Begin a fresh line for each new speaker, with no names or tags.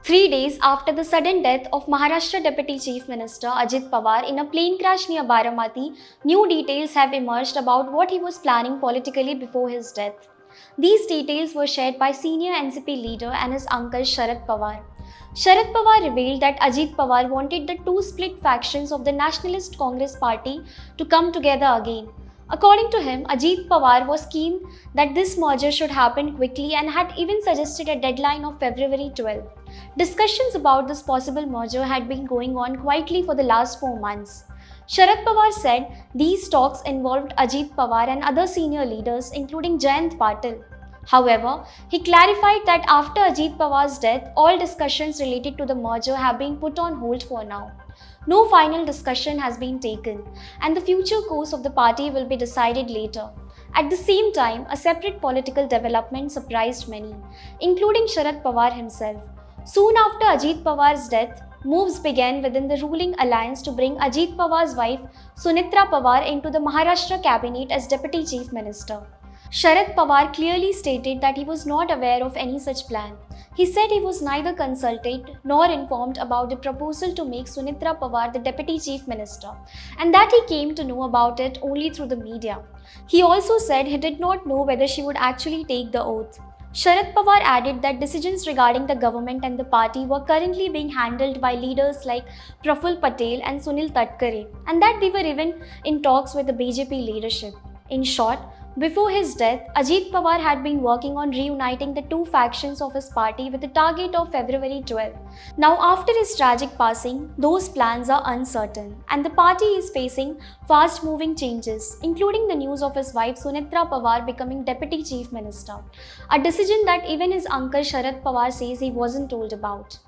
3 days after the sudden death of Maharashtra Deputy Chief Minister Ajit Pawar in a plane crash near Baramati, new details have emerged about what he was planning politically before his death. These details were shared by senior NCP leader and his uncle Sharad Pawar. Sharad Pawar revealed that Ajit Pawar wanted the two split factions of the Nationalist Congress party to come together again. According to him, Ajit Pawar was keen that this merger should happen quickly and had even suggested a deadline of February 12. Discussions about this possible merger had been going on quietly for the last 4 months. Sharad Pawar said these talks involved Ajit Pawar and other senior leaders, including Jayant Patil. However, he clarified that after Ajit Pawar's death, all discussions related to the merger have been put on hold for now. No final discussion has been taken, and the future course of the party will be decided later. At the same time, a separate political development surprised many, including Sharad Pawar himself. Soon after Ajit Pawar's death, moves began within the ruling alliance to bring Ajit Pawar's wife Sunitra Pawar into the Maharashtra cabinet as Deputy Chief Minister. Sharad Pawar clearly stated that he was not aware of any such plan. He said he was neither consulted nor informed about the proposal to make Sunitra Pawar the Deputy Chief Minister, and that he came to know about it only through the media. He also said he did not know whether she would actually take the oath. Sharad Pawar added that decisions regarding the government and the party were currently being handled by leaders like Praful Patel and Sunil Tatkare, and that they were even in talks with the BJP leadership. In short, before his death, Ajit Pawar had been working on reuniting the two factions of his party with the target of February 12. Now, after his tragic passing, those plans are uncertain, and the party is facing fast moving changes, including the news of his wife Sunitra Pawar becoming Deputy Chief Minister, a decision that even his uncle Sharad Pawar says he wasn't told about.